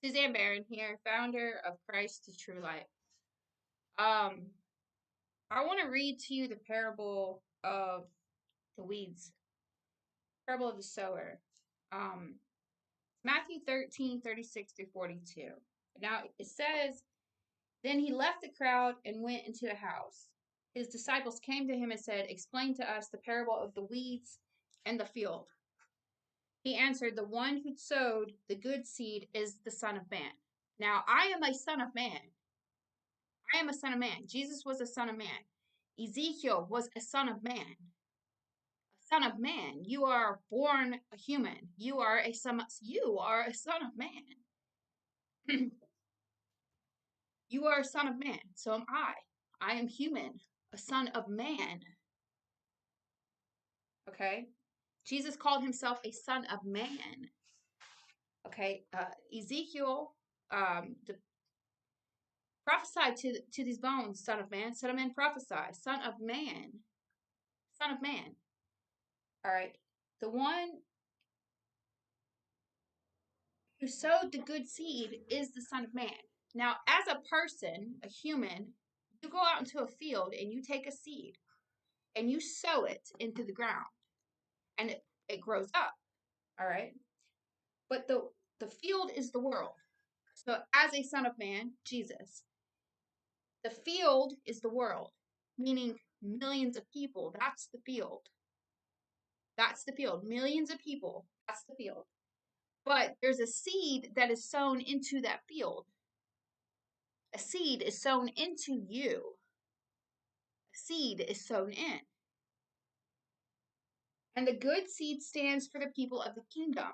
Suzanne Barron here, founder of Christ to True Light. I want to read to you the parable of the weeds, parable of the sower. Matthew 13:36 through 42. Now it says, Then he left the crowd and went into a house. His disciples came to him and said, Explain to us the parable of the weeds and the field. He answered, The one who sowed the good seed is the Son of Man. Now I am a son of man. I am a son of man. Jesus was a son of man. Ezekiel was a son of man. A son of man. You are born a human. You are a son of man. You are a son of man. So am I. I am human, a son of man. Okay? Jesus called himself a son of man. Okay? Ezekiel prophesied to these bones, son of man. Son of man, prophesy. Son of man. Son of man. All right. The one who sowed the good seed is the Son of Man. Now, as a person, a human, you go out into a field and you take a seed and you sow it into the ground and it grows up. All right. But the field is the world. So as a son of man, Jesus, the field is the world, meaning millions of people. That's the field. That's the field. Millions of people. That's the field. But there's a seed that is sown into that field. A seed is sown into you. A seed is sown in. And the good seed stands for the people of the kingdom.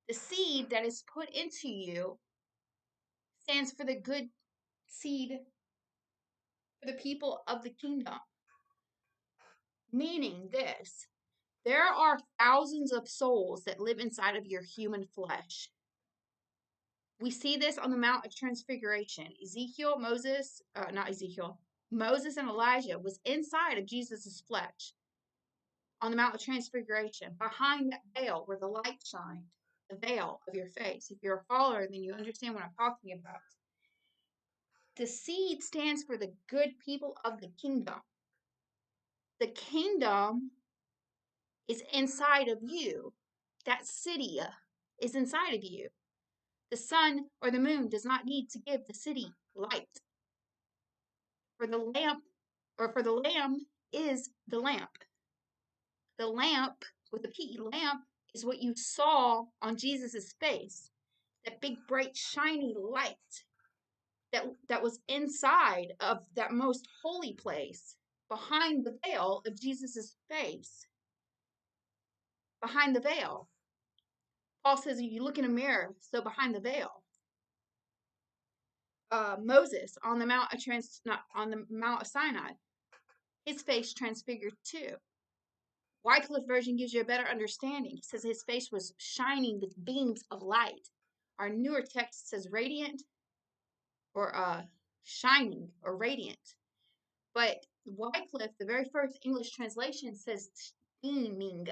The seed that is put into you stands for the good seed for the people of the kingdom. Meaning this, there are thousands of souls that live inside of your human flesh. We see this on the Mount of Transfiguration. Moses and Elijah was inside of Jesus' flesh on the Mount of Transfiguration, behind that veil where the light shined, the veil of your face. If you're a follower, then you understand what I'm talking about. The seed stands for the good people of the kingdom. The kingdom is inside of you. That city is inside of you. The sun or the moon does not need to give the city light. For the lamb is the lamp. The lamp with a P, lamp, is what you saw on Jesus' face. That big, bright, shiny light that was inside of that most holy place, behind the veil of Jesus' face. Behind the veil. Paul says, if you look in a mirror, so behind the veil. Moses on the Mount of Sinai, his face transfigured too. Wycliffe version gives you a better understanding. It says his face was shining with beams of light. Our newer text says radiant or shining or radiant. But Wycliffe, the very first English translation, says beaming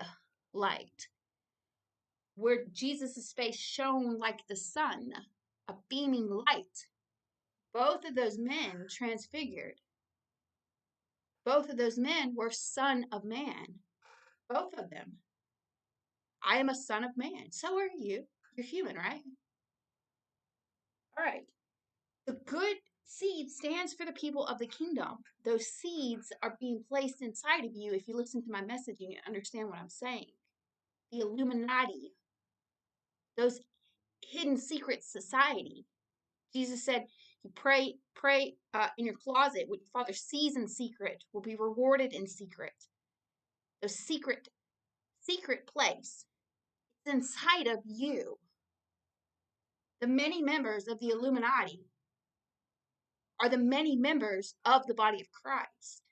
light. Where Jesus' face shone like the sun, a beaming light. Both of those men transfigured. Both of those men were son of man. Both of them. I am a son of man. So are you. You're human, right? All right. The good seed stands for the people of the kingdom. Those seeds are being placed inside of you. If you listen to my message, you understand what I'm saying. The Illuminati. Those hidden secret society. Jesus said, you pray in your closet. What your Father sees in secret will be rewarded in secret. The secret place. It's inside of you. The many members of the Illuminati are the many members of the body of Christ.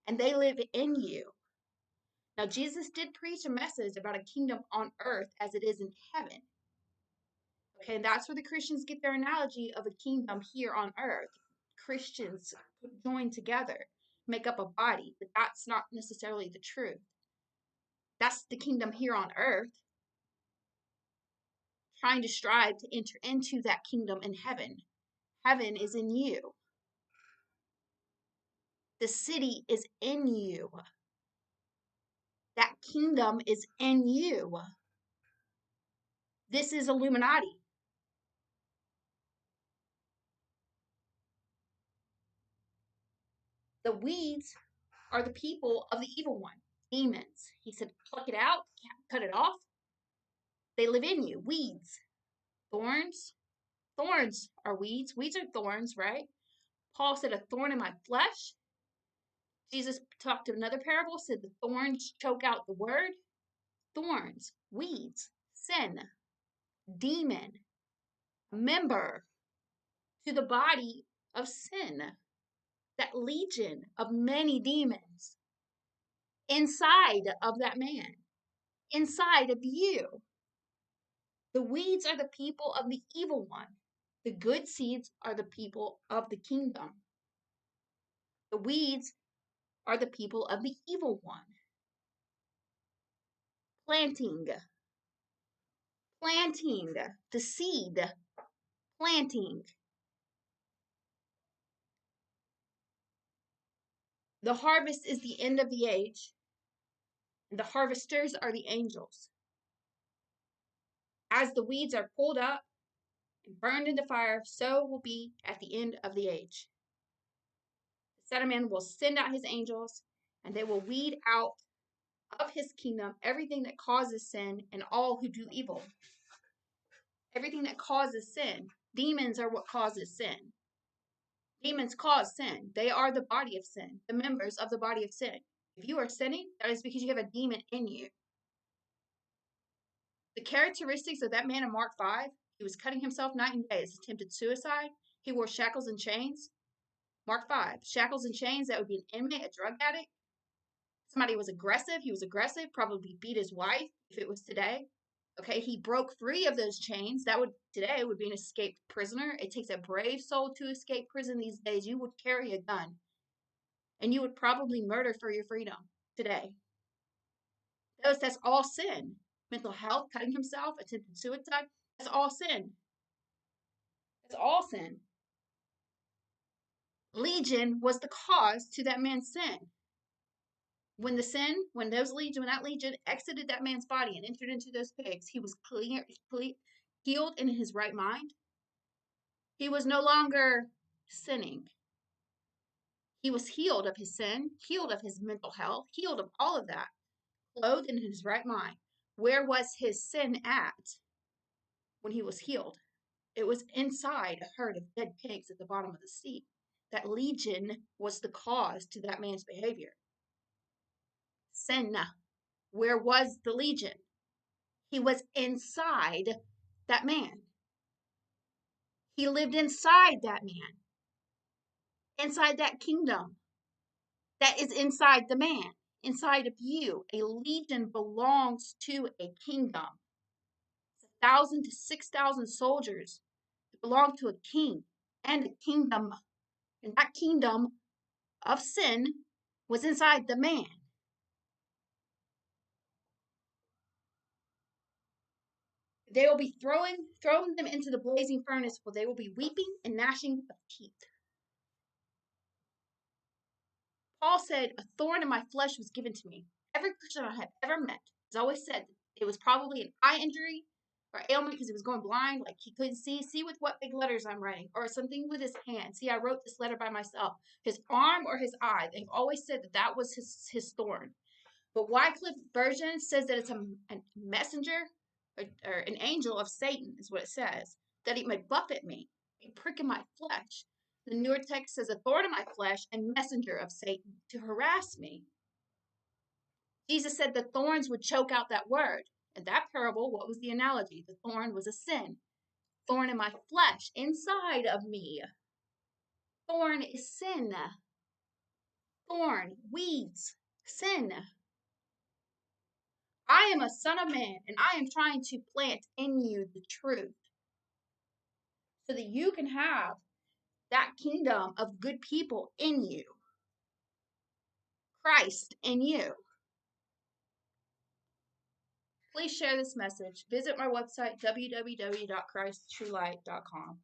And they live in you. Now, Jesus did preach a message about a kingdom on earth as it is in heaven. Okay, and that's where the Christians get their analogy of a kingdom here on earth. Christians join together, make up a body, but that's not necessarily the truth. That's the kingdom here on earth. trying to strive to enter into that kingdom in heaven. Heaven is in you. The city is in you. That kingdom is in you. This is Illuminati. The weeds are the people of the evil one, demons. He said, pluck it out, cut it off. They live in you. Weeds. Thorns. Thorns are weeds. Weeds are thorns, right? Paul said, a thorn in my flesh. Jesus talked to another parable, said the thorns choke out the word. Thorns, weeds, sin, demon, member to the body of sin. That legion of many demons inside of that man, inside of you. The weeds are the people of the evil one. The good seeds are the people of the kingdom. The weeds are the people of the evil one. Planting, the seed, planting. The harvest is the end of the age, and the harvesters are the angels. As the weeds are pulled up and burned in the fire, so will be at the end of the age. The Son of Man will send out his angels, and they will weed out of his kingdom everything that causes sin and all who do evil. Everything that causes sin. Demons are what causes sin. Demons cause sin. They are the body of sin, the members of the body of sin. If you are sinning, that is because you have a demon in you. The characteristics of that man in Mark 5, he was cutting himself night and day, as attempted suicide. He wore shackles and chains. Mark 5, shackles and chains, that would be an inmate, a drug addict. Somebody was aggressive. He was aggressive, probably beat his wife if it was today. Okay, he broke free of those chains. That would today would be an escaped prisoner. It takes a brave soul to escape prison these days. You would carry a gun, and you would probably murder for your freedom today. That's all sin. Mental health, cutting himself, attempted suicide. That's all sin. That's all sin. Legion was the cause to that man's sin. When that legion exited that man's body and entered into those pigs, he was healed in his right mind. He was no longer sinning. He was healed of his sin, healed of his mental health, healed of all of that, clothed in his right mind. Where was his sin at when he was healed? It was inside a herd of dead pigs at the bottom of the sea. That legion was the cause to that man's behavior. Sin. Where was the legion? He was inside that man. He lived inside that man, inside that kingdom that is inside the man, inside of you. A legion belongs to a kingdom. It's 1,000 to 6,000 soldiers that belong to a king and a kingdom. And that kingdom of sin was inside the man. They will be throwing them into the blazing furnace, where they will be weeping and gnashing of teeth. Paul said, a thorn in my flesh was given to me. Every Christian I have ever met has always said it was probably an eye injury or ailment because he was going blind, like he couldn't see. See with what big letters I'm writing, or something with his hand. See, I wrote this letter by myself. His arm or his eye. They've always said that was his thorn. But Wycliffe version says that it's a messenger or an angel of Satan, is what it says, that he might buffet me, a prick in my flesh. The newer text says a thorn in my flesh and messenger of Satan to harass me. Jesus said the thorns would choke out that word. In that parable, what was the analogy? The thorn was a sin. Thorn in my flesh, inside of me. Thorn is sin. Thorn, weeds, sin. I am a son of man, and I am trying to plant in you the truth so that you can have that kingdom of good people in you. Christ in you. Please share this message. Visit my website, www.christtruelight.com.